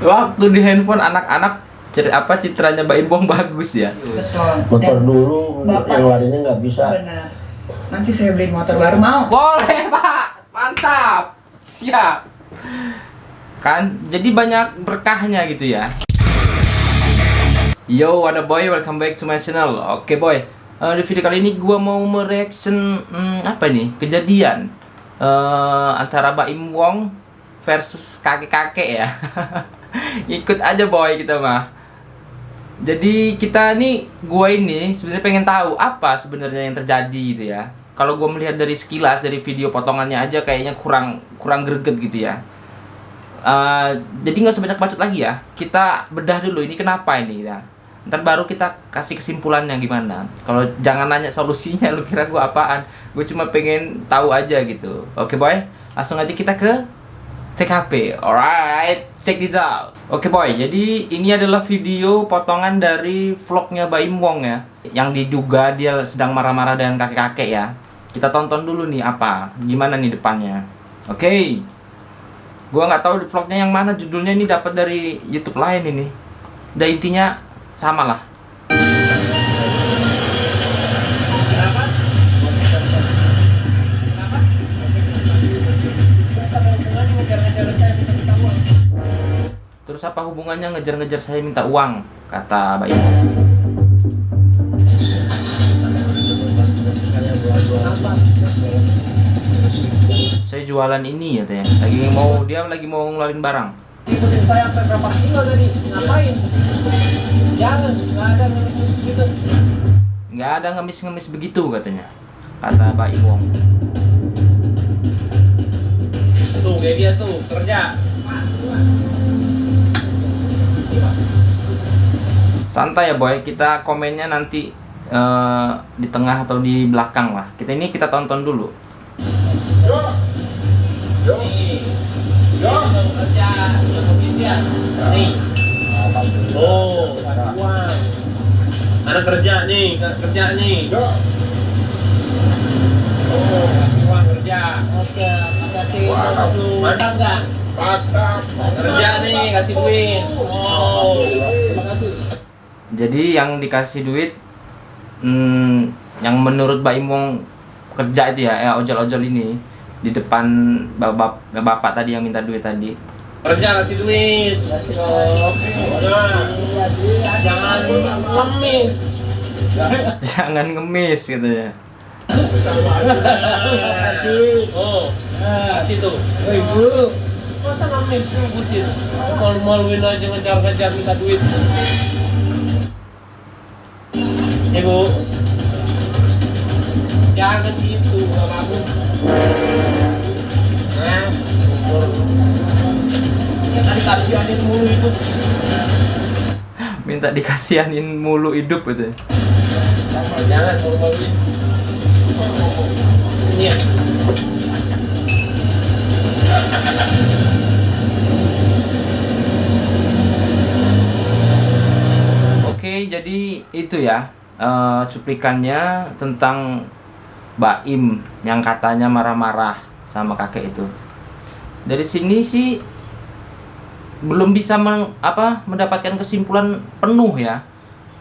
Waktu di handphone anak-anak citranya Mbak Imbong bagus ya. Betul. Motor Dan dulu Bapak- yang larinya nggak bisa. benar. Nanti saya beliin motor baru, mau? Boleh Pak, mantap, siap. Kan, jadi banyak berkahnya gitu ya. Yo, what up boy, welcome back to my channel. Oke boy, di video kali ini gua mau mereaction apa nih, kejadian antara Baim Wong versus kakek-kakek ya. Ikut aja boy kita mah. Jadi kita nih, gua ini sebenarnya pengen tahu apa sebenarnya yang terjadi gitu ya. Kalau gua melihat dari sekilas dari video potongannya aja kayaknya kurang greget gitu ya. Jadi nggak usah banyak bacot lagi ya. Kita bedah dulu ini kenapa ini ya. Ntar baru kita kasih kesimpulannya gimana. Kalau jangan nanya solusinya, lu kira gua apaan? Gue cuma pengen tahu aja gitu. Oke boy, langsung aja kita ke TKP. Alright, check this out. Oke boy, jadi ini adalah video potongan dari vlognya Baim Wong ya, yang diduga dia sedang marah-marah dengan kakek-kakek ya. Kita tonton dulu nih apa, gimana nih depannya. Oke, gua nggak tahu di vlognya yang mana, judulnya ini dapat dari YouTube lain ini. Dan intinya sama lah. Terus apa hubungannya ngejar-ngejar saya minta uang? Kata Mbak Ibu. Saya jualan ini ya teh. Dia lagi mau ngeluarin barang. Ikutin saya sampai berapa kilo tadi? Ngapain? Jangan, nggak ada ngemis gitu. Nggak ada ngemis-ngemis begitu katanya. Kata Mbak Ibu. Tuh kayak dia tuh kerja. Santai ya boy, kita komennya nanti di tengah atau di belakang lah. Kita tonton dulu. Nih, yang kerja, yang komisian. Nih, oh, uang. Anak kerja nih, kerja nih. Oh, kasih uang kerja. Oke, makasih. Mantap nggak? Mantap. Kerja nih, kasih duit. Oh, terima kasih. Jadi yang dikasih duit, yang menurut Baim Wong kerja itu ya, ojol-ojol ini di depan bapak tadi yang minta duit tadi. Kerja kasih duit. Kasih dong. Nah, jangan ngemis. Jangan ngemis katanya. Oh, kasih tuh. Ibu, masa ngemis ngebutin? Malu-maluin aja ngejar-ngejar minta duit. Ibu, jangan gitu, nggak bagus. Nah, tadi kasihanin mulu itu. Minta dikasihanin mulu hidup gitu. Jangan malu-maluin. Ini ya. Oke, jadi itu ya cuplikannya tentang Baim yang katanya marah-marah sama kakek itu. Dari sini sih belum bisa mendapatkan kesimpulan penuh ya.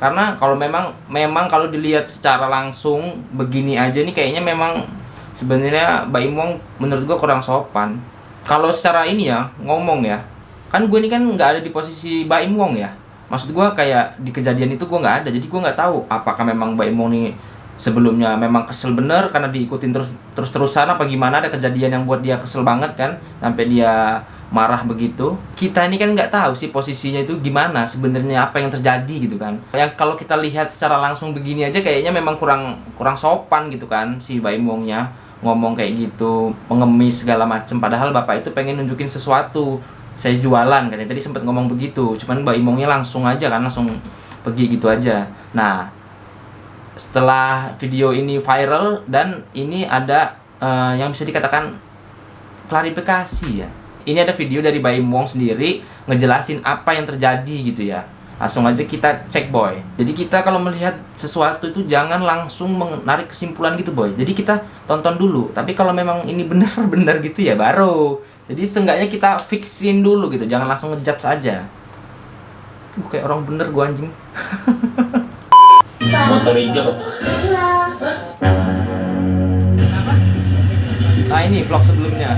Karena kalau memang kalau dilihat secara langsung begini aja nih kayaknya memang sebenarnya Baim Wong menurut gua kurang sopan. Kalau secara ini ya ngomong ya, kan gue ini kan nggak ada di posisi Baim Wong ya. Maksud gue kayak di kejadian itu gue nggak ada, jadi gue nggak tahu apakah memang Baim Wong nih sebelumnya memang kesel bener karena diikutin terus-terusan apa gimana, ada kejadian yang buat dia kesel banget kan sampai dia marah begitu. Kita ini kan nggak tahu sih posisinya itu gimana sebenarnya, apa yang terjadi gitu kan. Yang kalau kita lihat secara langsung begini aja kayaknya memang kurang sopan gitu kan si Baim Wongnya ngomong kayak gitu, mengemis segala macem, padahal bapak itu pengen nunjukin sesuatu. Saya jualan katanya, tadi sempat ngomong begitu, cuman Mbak Imongnya langsung aja kan, langsung pergi gitu aja. Nah, setelah video ini viral dan ini ada yang bisa dikatakan klarifikasi ya. Ini ada video dari Baim Wong sendiri ngejelasin apa yang terjadi gitu ya. Langsung aja kita cek boy. Jadi kita kalau melihat sesuatu itu jangan langsung menarik kesimpulan gitu boy. Jadi kita tonton dulu. Tapi kalau memang ini benar-benar gitu ya baru Jadi seenggaknya kita fixin dulu gitu, jangan langsung ngejudge saja. Kayak orang bener gua anjing. Motor hijau. Nah ini vlog sebelumnya.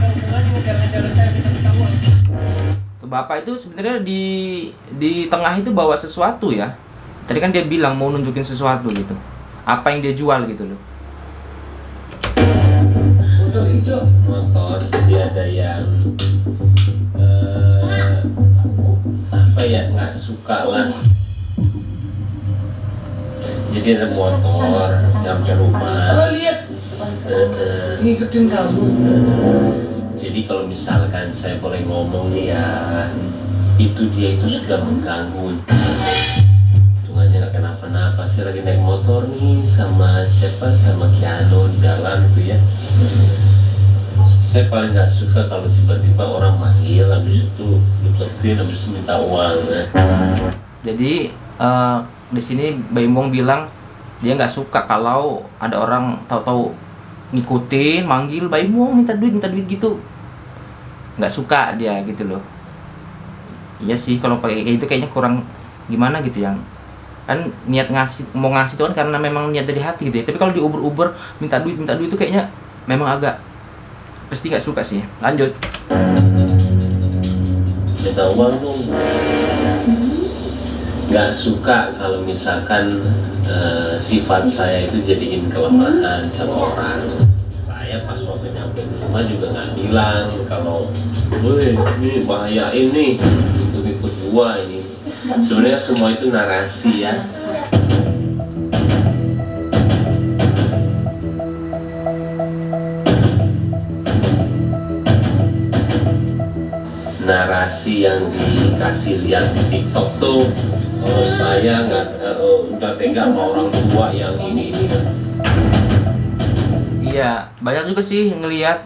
Tuh, bapak itu sebenarnya di tengah itu bawa sesuatu ya. Tadi kan dia bilang mau nunjukin sesuatu gitu. Apa yang dia jual gitu loh. Motor hijau. Motor, jadi ada yang apa ya, nggak suka lah. Jadi ada motor nyampe rumah. Lihat, ngikutin kamu. Jadi kalau misalkan saya boleh ngomong nih ya, itu dia itu sudah mengganggu. Untung aja nggak kenapa-napa. Saya lagi naik motor nih sama siapa, sama Kiano di jalan tuh ya. Saya paling nggak suka kalau tiba-tiba orang manggil, habis itu deketin, habis itu minta uang. Jadi di sini Baimong bilang dia nggak suka kalau ada orang tahu-tahu ngikutin, manggil Baimong minta duit gitu. Nggak suka dia gitu loh. Iya sih, kalau pakai kayak itu kayaknya kurang gimana gitu, yang kan niat mau ngasih itu kan karena memang niat dari hati gitu ya. Tapi kalau diuber-uber minta duit itu kayaknya memang agak pasti nggak suka sih. Lanjut. Minta uang dong. Nggak suka kalau misalkan sifat saya itu jadiin kelemahan sama orang. Saya pas waktu nyampe di rumah juga nggak bilang kalau, woi ini bahaya ini, ikut gua ini. Sebenarnya semua itu narasi ya. Narasi yang dikasih lihat di TikTok tuh, saya nggak udah tega sama orang tua yang ini. Iya, banyak juga sih ngelihat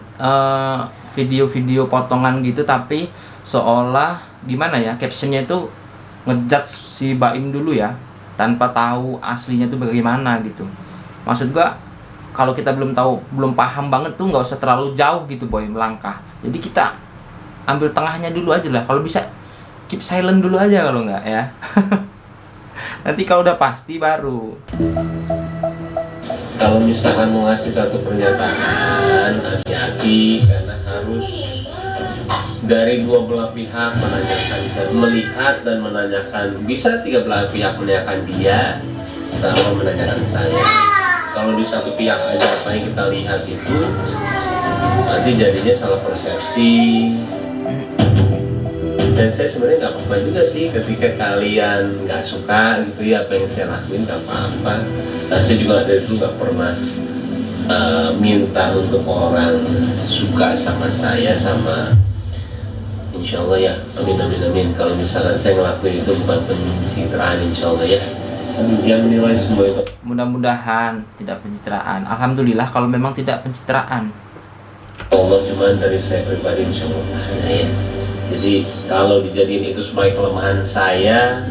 video-video potongan gitu, tapi seolah gimana ya, captionnya itu ngejudge si Baim dulu ya, tanpa tahu aslinya tuh bagaimana gitu. Maksud gua kalau kita belum tahu, belum paham banget tuh nggak usah terlalu jauh gitu boy melangkah. Jadi kita ambil tengahnya dulu aja lah. Kalau bisa keep silent dulu aja kalau nggak ya. Nanti kalau udah pasti baru. Kalau misalkan mau ngasih satu pernyataan, hati-hati karena harus dari dua belah pihak menanyakan, melihat dan menanyakan. Bisa tiga belah pihak menanyakan dia, sama menanyakan saya. Kalau di satu pihak aja apa yang kita lihat itu, nanti jadinya salah persepsi. Dan saya sebenarnya nggak apa-apa juga sih ketika kalian nggak suka gitu ya apa yang saya lakuin, nggak apa-apa. Nah, saya juga dari dulu nggak pernah minta untuk orang suka sama saya, sama insya Allah ya, amin. Kalau misalkan saya ngelakuin itu bukan pencitraan, insya Allah ya. Jangan menilai semua itu. Mudah-mudahan tidak pencitraan. Alhamdulillah kalau memang tidak pencitraan. Allah cuma dari saya pribadi insya Allah ya. Jadi kalau dijadiin itu sebagai kelemahan saya,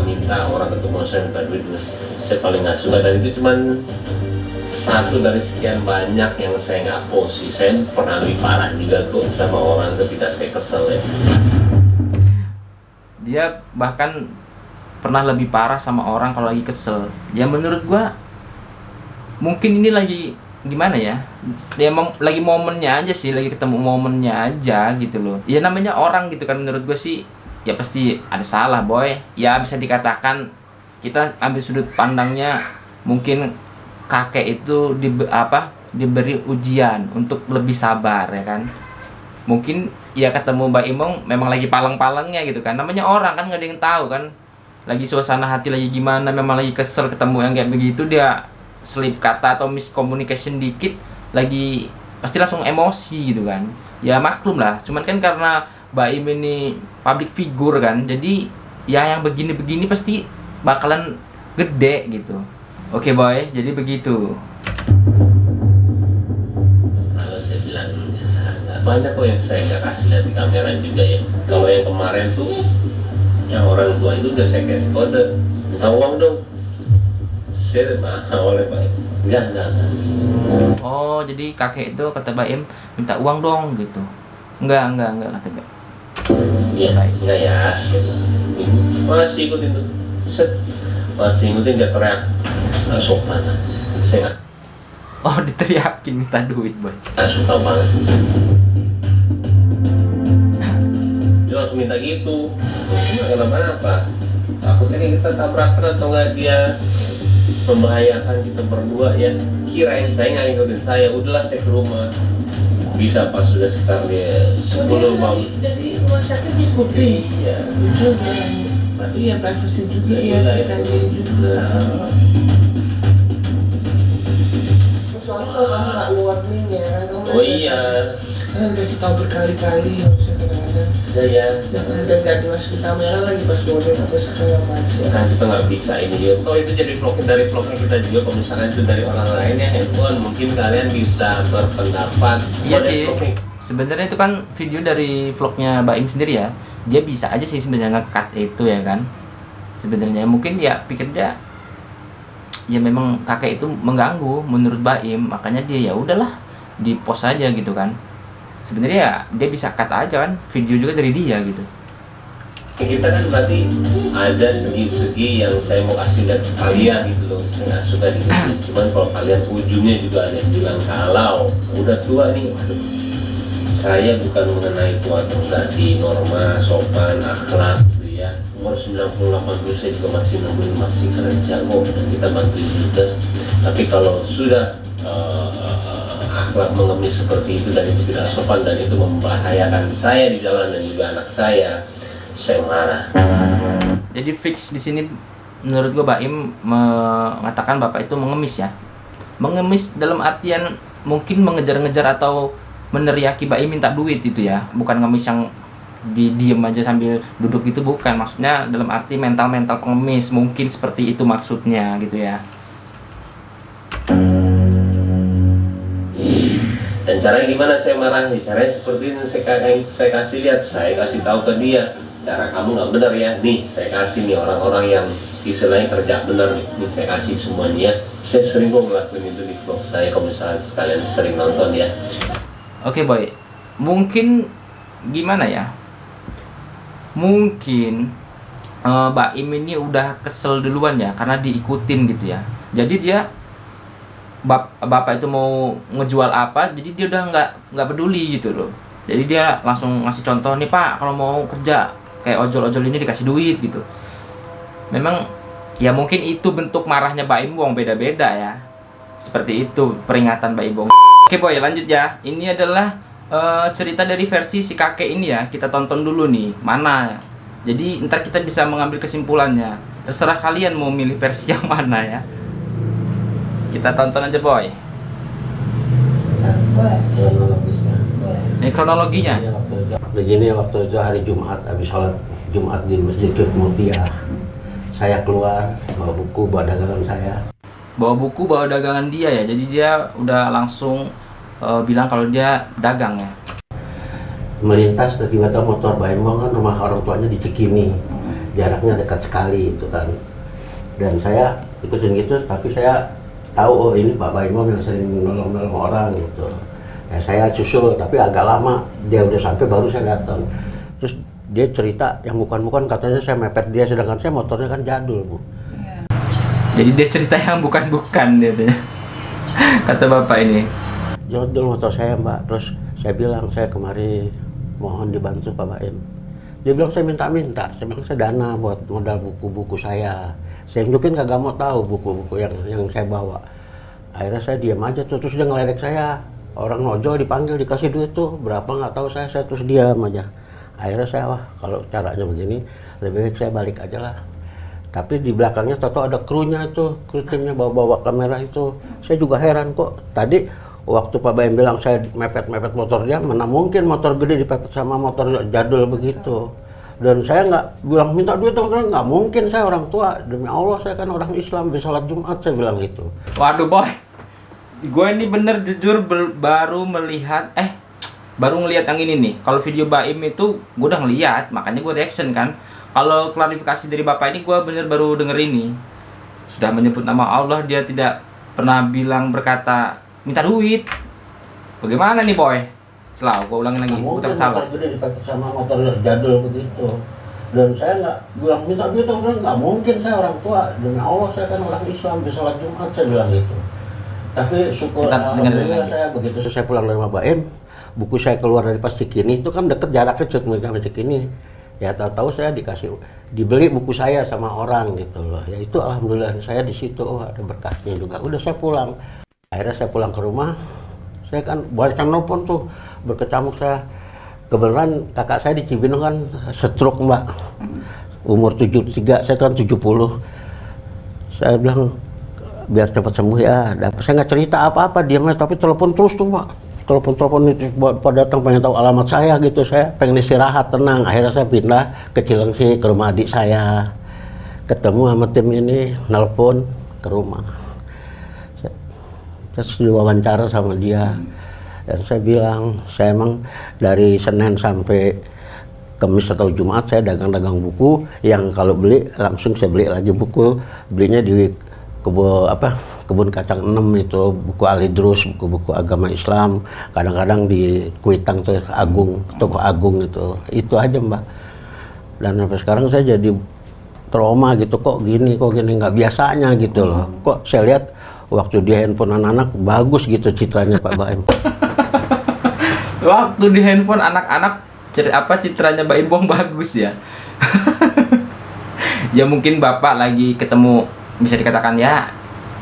minta orang ketemu saya minta duit, saya paling nggak suka. Dan itu cuma satu dari sekian banyak yang saya nggak post sih. Saya pernah lebih parah juga tuh sama orang ketika saya kesel ya. Dia bahkan pernah lebih parah sama orang kalau lagi kesel. Ya menurut gua mungkin ini lagi gimana ya, dia lagi momennya aja sih, lagi ketemu momennya aja gitu loh. Ya namanya orang gitu kan, menurut gue sih ya pasti ada salah boy. Ya bisa dikatakan kita ambil sudut pandangnya, mungkin kakek itu diberi ujian untuk lebih sabar ya kan. Mungkin ya ketemu Mbak Imong memang lagi paleng-palengnya gitu kan, namanya orang kan nggak ada yang tahu kan, lagi suasana hati lagi gimana, memang lagi kesel ketemu yang kayak begitu, dia selip kata atau miscommunication dikit lagi pasti langsung emosi gitu kan. Ya maklum lah, cuman kan karena Baim ini public figure kan, jadi ya yang begini-begini pasti bakalan gede gitu. Oke boy, jadi begitu. Kalau saya bilang banyak kok yang saya nggak kasih lihat di kamera juga ya. Kalau yang kemarin tuh yang orang tua itu udah saya kasih kode, minta uang dong. Saya awalnya Pak, enggak. Oh jadi kakek itu kata Baim minta uang dong gitu. Enggak kata Mbak. Iya, enggak ya. Masih ikutin tuh. Set. Masih ikutin dia teriak. Nggak sopan. Saya Oh, diteriakin minta duit, Boy. nggak suka banget. Dia langsung minta gitu. Nggak kenapa-napa. Takutnya nih kita tabrakan atau nggak dia membahayakan kita berdua ya. Kirain saya nggak ngikutin saya. Udahlah saya ke rumah. Bisa pas sudah sekitar dia 10 bang. Dari rumah sakit diikuti. Iya. Itu tapi ya privasi juga ya, kita juga. Soalnya kalau kamu nggak warning ya, Oh iya. kan dikasih tahu berkali-kali, maksudnya kadang-kadang. Ya, jangan. Dan nggak dimasukin kamera lagi pas boarding apa segala macam. Kan kita nggak bisa ini juga. Kalau itu jadi dari vlognya kita juga. Kalau misalkan itu dari orang lain ya handphone, mungkin kalian bisa berpendapat. Iya Kalau sih. vlognya, Sebenarnya itu kan video dari vlognya Baim sendiri ya. Dia bisa aja sih sebenarnya nge-cut itu ya kan. Sebenarnya mungkin dia pikir dia ya memang kakek itu mengganggu menurut Baim, makanya dia ya udahlah di post aja gitu kan. Sebenarnya ya dia bisa cut aja kan, video juga dari dia gitu. kita kan berarti ada segi-segi yang saya mau kasih lihat ke kalian gitu loh. Saya nggak suka gitu. Cuman kalau kalian ujungnya juga ada yang bilang kalau udah tua nih, waduh. Saya bukan mengenai tua atau enggak sih, norma, sopan, akhlak gitu ya. Umur 98 saya juga masih nemuin, masih kerja kok, dan kita bantuin juga. Tapi kalau sudah akhlak mengemis seperti itu dan itu tidak sopan dan itu membahayakan saya di jalan dan juga anak saya marah. Jadi fix di sini menurut gua Baim mengatakan bapak itu mengemis ya. Mengemis dalam artian mungkin mengejar-ngejar atau meneriaki Baim minta duit itu ya. Bukan ngemis yang diem aja sambil duduk itu, bukan. Maksudnya dalam arti mental-mental pengemis, mungkin seperti itu maksudnya gitu ya. Dan caranya gimana saya marahi? Caranya seperti ini, saya kasih lihat, saya kasih tahu ke dia, cara kamu nggak benar ya. Nih saya kasih nih orang-orang yang istilahnya kerja benar nih saya kasih semuanya ya. Saya sering kok ngelakuin itu di vlog saya, kalau misalnya sekalian sering nonton ya. Oke Boy, mungkin gimana ya? Mungkin Baim ini udah kesel duluan ya, karena diikutin gitu ya. Jadi dia bapak itu mau ngejual apa, jadi dia udah nggak peduli gitu loh. Jadi dia langsung ngasih contoh, nih Pak, kalau mau kerja kayak ojol-ojol ini dikasih duit gitu. Memang ya mungkin itu bentuk marahnya Baim Wong, beda-beda ya. Seperti itu peringatan Baim Wong. Oke Boy, lanjut ya. Ini adalah cerita dari versi si kakek ini ya. Kita tonton dulu nih mana ya. Jadi ntar kita bisa mengambil kesimpulannya. Terserah kalian mau milih versi yang mana ya. Kita tonton aja Boy. Boleh, Kronologisnya. boleh. Ini kronologinya. Begini, waktu itu hari Jumat, habis sholat Jumat di Masjid Mutia, saya keluar bawa buku, bawa dagangan saya. Bawa buku, bawa dagangan dia ya. Jadi dia udah langsung bilang kalau dia dagang ya. Melintas tiba-tiba motor Baim Wong, kan rumah orang tuanya di Cikini, jaraknya dekat sekali itu kan. Dan saya ikutin gitu, tapi saya tahu oh ini Pak Baim Wong yang sering nolong-nolong orang gitu. Ya saya susul, tapi agak lama dia udah sampai baru saya datang. Terus dia cerita yang bukan-bukan, katanya saya mepet dia, sedangkan saya motornya kan jadul Bu. Jadi dia cerita yang bukan-bukan gitu ya. Kata bapak ini. Jadul motor saya Mbak. Terus saya bilang saya kemari mohon dibantu Pak Baim. Dia bilang saya minta-minta. Saya bilang saya dana buat modal buku-buku saya. Saya tunjukin kagak mau tahu buku-buku yang saya bawa. Akhirnya saya diam aja tuh, terus dia ngeledek saya. Orang nojol dipanggil dikasih duit tuh berapa nggak tahu saya terus diam aja. Akhirnya saya wah kalau caranya begini lebih baik saya balik aja lah. Tapi di belakangnya tahu ada krunya itu, kru timnya bawa kamera itu. Saya juga heran kok tadi waktu Pak Baim bilang saya mepet-mepet motor dia, mana mungkin motor gede dipepet sama motor jadul begitu. Dan saya nggak bilang minta duit dong, nggak mungkin, saya orang tua, demi Allah saya kan orang Islam, di sholat Jumat saya bilang gitu. Waduh Boy, gue ini bener jujur baru ngelihat yang ini nih. Kalau video Baim itu gue udah ngeliat, makanya gue reaction kan. Kalau klarifikasi dari bapak ini gue bener baru denger ini. Sudah menyebut nama Allah, dia tidak pernah bilang berkata minta duit. Bagaimana nih Boy? Selalu, gua ulangin lagi, Nggak putar mungkin selalu. motor gede dipakai sama motor jadul begitu. Dan saya nggak bilang minta duit, nggak mungkin, saya orang tua. Demi Allah saya kan orang Islam, bisa sholat Jumat, saya bilang gitu. Tapi syukur Kita dengerin alhamdulillah lagi. saya begitu saya pulang dari rumah Baim, buku saya keluar dari pas Cikini itu kan deket jaraknya sama Cikini. Ya tahu-tahu saya dibeli buku saya sama orang gitu loh. Ya itu alhamdulillah saya di situ, oh ada berkahnya juga. Udah saya pulang. Akhirnya saya pulang ke rumah. Saya kan banyak nelpon tuh, berkecamuk saya. Kebenaran kakak saya di Cibinong kan stroke Mbak. Umur 73, saya kan 70. Saya bilang biar cepat sembuh ya. Saya nggak cerita apa-apa, diamnya, tapi telepon terus tuh Mbak. Telepon itu pada datang pengen tahu alamat saya gitu. Saya pengen istirahat tenang. Akhirnya saya pindah ke Cilengsi ke rumah adik saya. Ketemu sama tim ini, nelpon ke rumah. Terus diwawancara sama dia. Dan saya bilang, saya emang dari Senin sampai Kamis atau Jumat saya dagang-dagang buku yang kalau beli langsung saya beli lagi buku. Belinya di Kebun Kacang 6 itu, buku Alidrus, buku-buku agama Islam. Kadang-kadang di Kuitang tuh Toko Agung itu aja Mbak. Dan sampai sekarang saya jadi trauma gitu, kok gini nggak biasanya gitu loh. Kok saya lihat waktu di handphone anak-anak bagus gitu citranya Pak Baim. Waktu di handphone anak-anak citranya Mbak Imbong bagus ya. Ya mungkin Bapak lagi ketemu, bisa dikatakan ya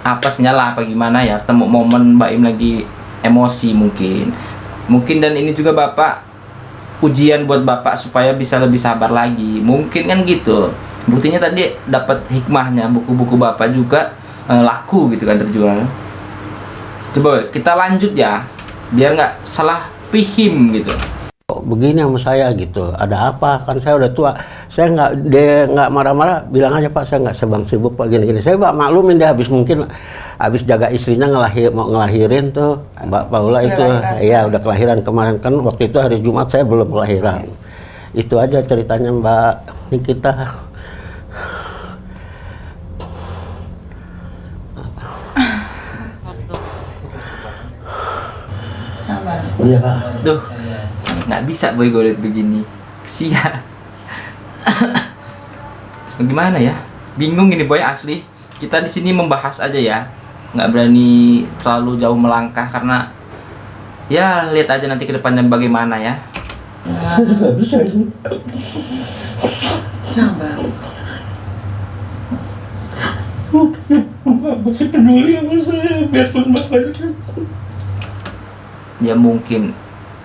apesnya lah apa gimana ya, ketemu momen Mbak Im lagi emosi mungkin dan ini juga Bapak ujian buat Bapak supaya bisa lebih sabar lagi, mungkin kan gitu. Buktinya tadi dapat hikmahnya, buku-buku Bapak juga laku gitu kan, terjual. Coba kita lanjut ya, biar nggak salah paham gitu. Kok begini sama saya gitu, ada apa, kan saya udah tua. Saya nggak marah-marah, bilang aja Pak saya nggak sebang sibuk Pak gini-gini. Saya Pak maklumin dia habis jaga istrinya mau ngelahirin tuh Mbak Paula itu. Iya udah kelahiran kemarin kan, waktu itu hari Jumat saya belum kelahiran. Itu aja ceritanya Mbak Nikita. Sabar. Iya Pak. Duh, nggak bisa boy gue liat begini, kesian. Gimana ya? Bingung ini boy asli. Kita di sini membahas aja ya, nggak berani terlalu jauh melangkah karena ya lihat aja nanti ke depannya bagaimana ya. Saya juga bisa ini. Sabar. Mbak masih peduli sama saya, biarpun Bapak itu. Ya mungkin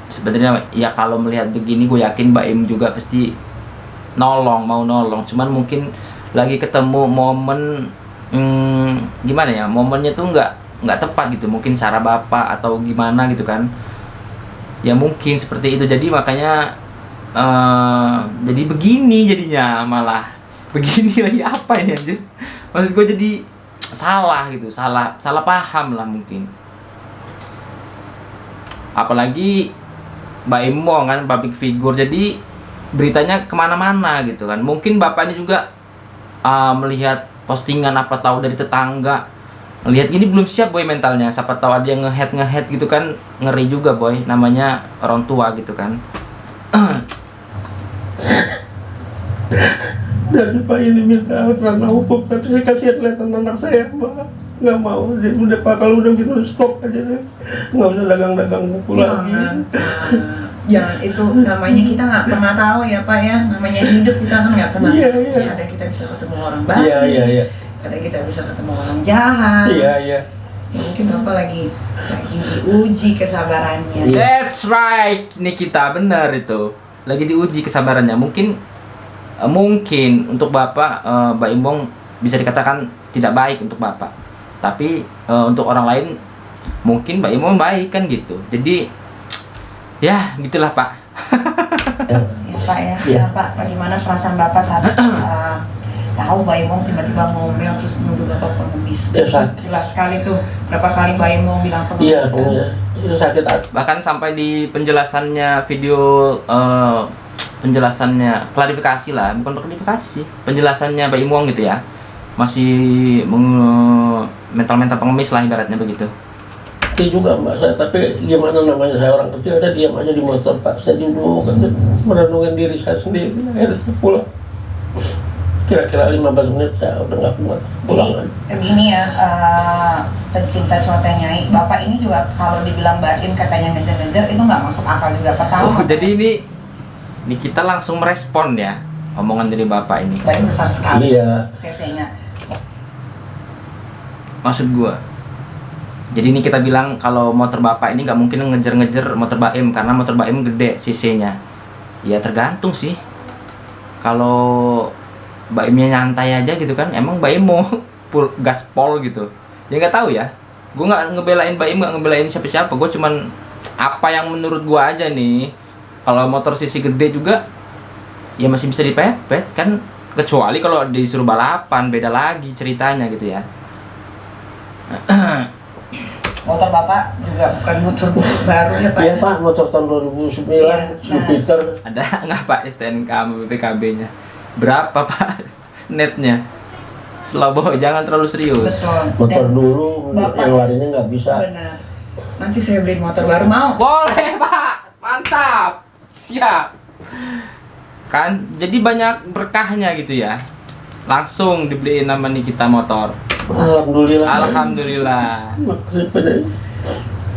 sebenarnya ya kalau melihat begini gue yakin Mbak Im juga pasti mau nolong, cuman mungkin lagi ketemu momen gimana ya, momennya tuh nggak tepat gitu, mungkin cara Bapak atau gimana gitu kan ya, mungkin seperti itu. Jadi makanya jadi begini jadinya, malah begini lagi apa ini anjir, maksud gue jadi salah gitu, salah paham lah mungkin. Apalagi Mbak Imo kan public figure, jadi beritanya kemana-mana gitu kan. Mungkin Bapak ini juga melihat postingan apa tahu dari tetangga, melihat gini belum siap boy mentalnya, siapa tahu ada yang nge-head gitu kan, ngeri juga boy, namanya orang tua gitu kan. Dari Pak ini minta ranah hukum, tapi saya kasihan lihat anak saya Mbak. Nggak mau, jadi udah Pak kalau udah gitu stop aja deh, nggak usah dagang-dagang buku lagi. Jangan, itu namanya kita nggak pernah tahu ya Pak ya, namanya hidup kita kan nggak pernah. Iya. Ada kita bisa ketemu orang baik, Iya. ada kita bisa ketemu orang jahat. Iya. Mungkin Bapak lagi diuji kesabarannya. That's right, Nikita, benar itu. Lagi diuji kesabarannya. Mungkin untuk Bapak, Mbak Imbong bisa dikatakan tidak baik untuk Bapak. Tapi untuk orang lain mungkin Mbak Imbong baik kan gitu. Jadi ya gitulah Pak. Ya Pak ya, Iya. Pak, bagaimana perasaan Bapak saat tahu Mbak Imong tiba-tiba ngomel terus nuduh Bapak pengemis? Ya, sakit. Jelas sekali tuh berapa kali Mbak Imong bilang Iya, pengemis. itu sakit hati. Bahkan sampai di penjelasannya video penjelasannya klarifikasi lah, bukan klarifikasi sih, penjelasannya Mbak Imong gitu ya, masih mental pengemis lah ibaratnya begitu. ngerti juga mbak saya, tapi gimana namanya saya orang kecil, saya diam aja di motor pak, saya duduk aja merenungin diri saya sendiri, akhirnya saya pulang. Kira-kira 15 menit saya udah nggak kuat, pulang aja. Begini ya, pencinta cuaca Nyai, bapak ini juga kalau dibilang baim katanya ngejar-ngejar itu nggak masuk akal juga. Pertama, Oh, jadi ini kita langsung merespon ya omongan dari bapak ini. baim besar sekali Iya. cc-nya. Maksud gua, jadi ini kita bilang kalau motor bapak ini nggak mungkin ngejar-ngejar motor Baim karena motor Baim gede cc-nya. Ya tergantung sih. Kalau Baimnya nyantai aja gitu kan, emang Baim mau full gaspol gitu. Ya nggak tahu ya. Gua nggak ngebelain Baim, nggak ngebelain siapa-siapa. Gua cuman apa yang menurut gua aja nih. Kalau motor cc gede juga, ya masih bisa dipepet kan. Kecuali kalau disuruh balapan, beda lagi ceritanya gitu ya. Motor bapak juga bukan motor baru ya pak? Iya pak, motor tahun 2009, Iya, nah. Jupiter. Ada nggak Pak STNK sama BPKB-nya? Berapa Pak netnya? Slow, jangan terlalu serius. Betul. Motor Dan dulu, Bapak- yang larinya nggak bisa. benar. Nanti saya beliin motor baru, mau? Boleh Pak, mantap, siap. Kan, jadi banyak berkahnya gitu ya. Langsung dibeliin nama Nikita motor. Alhamdulillah. Alhamdulillah. Makasih banyak.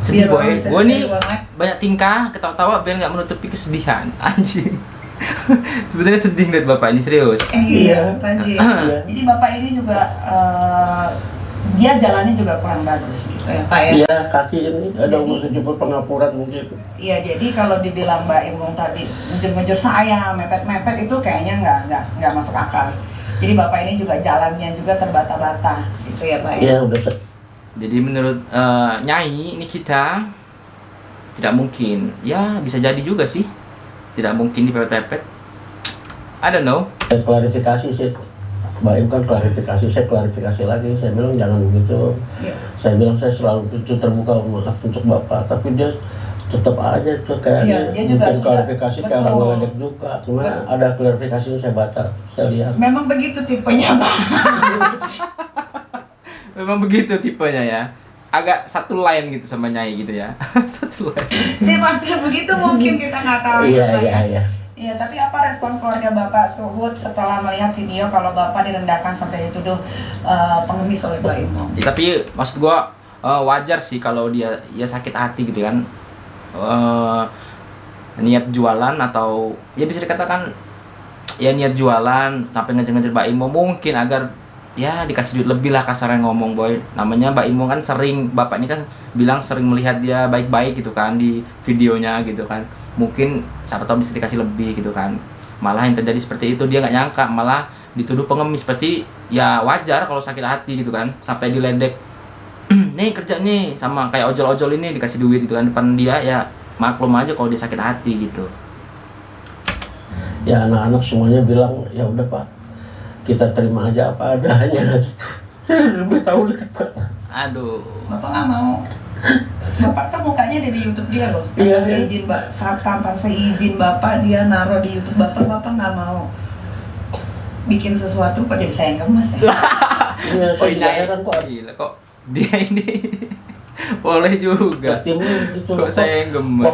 Sedih Biar boy, orang bisa gue nih cari uangnya. banyak tingkah, ketawa-tawa biar nggak menutupi kesedihan. Anjing. Sebenarnya sedih liat bapak ini serius. Iya, Panji. Iya. Jadi bapak ini juga dia jalannya juga kurang bagus gitu ya Pak ya. Iya, kaki ini ada umur 70 pengapuran mungkin. Iya, jadi kalau dibilang Mbak Imung tadi ngejar-ngejar saya, mepet-mepet itu kayaknya nggak masuk akal. Jadi bapak ini juga jalannya juga terbata-bata gitu ya Pak ya. Iya, udah Jadi menurut Nyai ini kita tidak mungkin, ya bisa jadi juga sih, tidak mungkin dipepet-pepet. I don't know. saya klarifikasi sih. Mbak Im kan klarifikasi, saya klarifikasi lagi. Saya bilang jangan begitu. Iya. Saya bilang saya selalu terbuka maaf untuk Bapak, tapi dia tetap aja tuh kayak Iya, dia juga bikin suka. klarifikasi kayak orang Betul. ngeledek juga. Cuma ada klarifikasi yang saya baca, saya lihat. Memang begitu tipenya Pak. Memang begitu tipenya ya. Agak satu line gitu sama Nyai gitu ya. Satu line. Sifatnya begitu mungkin kita nggak tahu. Iya, ya, Pak, iya, ya. iya. Iya, tapi apa respon keluarga Bapak Suhud setelah melihat video kalau Bapak direndahkan sampai dituduh pengemis oleh Mbak Imung? Ya, tapi maksud gua wajar sih kalau dia ya sakit hati gitu kan. Niat jualan atau ya bisa dikatakan ya niat jualan sampai ngejar-ngejar Mbak Imo mungkin agar ya dikasih duit lebih lah kasarnya ngomong boy. Namanya Mbak Imo kan sering, bapak ini kan bilang sering melihat dia baik-baik gitu kan di videonya gitu kan. Mungkin siapa tahu bisa dikasih lebih gitu kan. Malah yang terjadi seperti itu dia nggak nyangka malah dituduh pengemis. Seperti ya wajar kalau sakit hati gitu kan sampai diledek. Nih kerja nih sama kayak ojol-ojol ini dikasih duit gitu kan depan dia, ya maklum aja kalau dia sakit hati gitu. Ya anak-anak semuanya bilang ya udah Pak, kita terima aja apa adanya gitu. Saya udah bertahun Pak. Aduh. Bapak nggak mau. Bapak kan mukanya ada di YouTube dia loh. Iya, Tanpa iya. seizin tanpa seizin Bapak dia naruh di YouTube Bapak nggak mau bikin sesuatu kok jadi saya yang gemes ya. Iya, Oh saya juga iya heran kok. gila kok dia ini boleh juga. Timnya gitu. Kok saya yang gemes.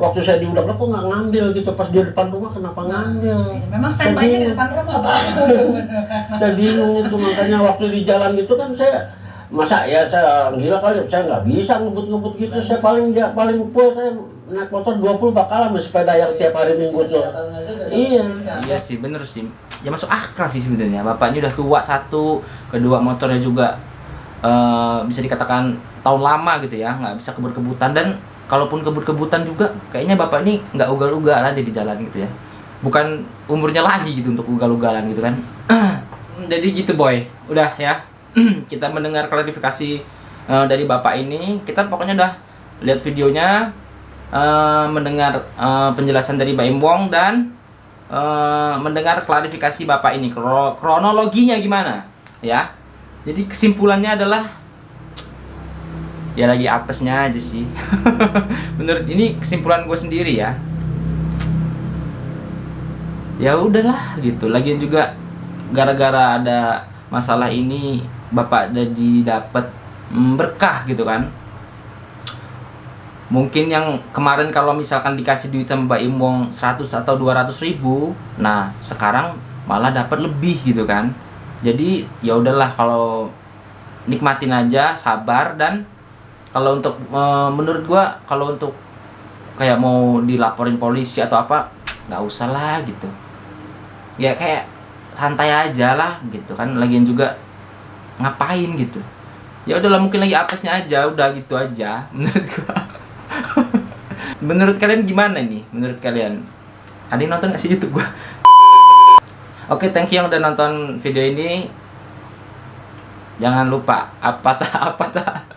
Waktu saya diundang kok nggak ngambil gitu, pas dia depan rumah kenapa ngambil? Memang standby-nya di depan rumah Pak. Saya bingung itu, makanya waktu di jalan gitu kan saya masa ya saya orang gila kali, saya nggak bisa ngebut-ngebut gitu. Saya paling full saya naik motor 20 bakalan sama sepeda yang tiap hari Minggu tuh. Iya. Iya sih bener sih. Ya masuk akal sih sebenarnya. Bapak ini udah tua satu, kedua motornya juga bisa dikatakan tahun lama gitu ya, nggak bisa kebut-kebutan, dan kalaupun kebut-kebutan juga kayaknya bapak ini nggak ugal-ugalan aja di jalan gitu ya. Bukan umurnya lagi gitu untuk ugal-ugalan gitu kan. Jadi gitu boy, udah ya. Kita mendengar klarifikasi dari bapak ini, kita pokoknya udah lihat videonya, mendengar penjelasan dari Mbak Imwong dan mendengar klarifikasi bapak ini, kronologinya gimana ya. Jadi kesimpulannya adalah ya lagi apesnya aja sih. Menurut ini kesimpulan gue sendiri ya. Ya udahlah gitu. Lagian juga gara-gara ada masalah ini bapak jadi dapat berkah gitu kan. Mungkin yang kemarin kalau misalkan dikasih duit sama Mbak Im wong 100 atau 200 ribu, nah sekarang malah dapat lebih gitu kan. Jadi ya udahlah, kalau nikmatin aja, sabar. Dan kalau untuk menurut gua, kalau untuk kayak mau dilaporin polisi atau apa, nggak usah lah gitu. Ya kayak santai aja lah gitu kan, lagian juga ngapain gitu. Ya udahlah, mungkin lagi apesnya aja, udah gitu aja menurut gua. Menurut kalian gimana nih? Menurut kalian? Ada yang nonton nggak sih YouTube gua? Oke, thank you yang udah nonton video ini. Jangan lupa apa tak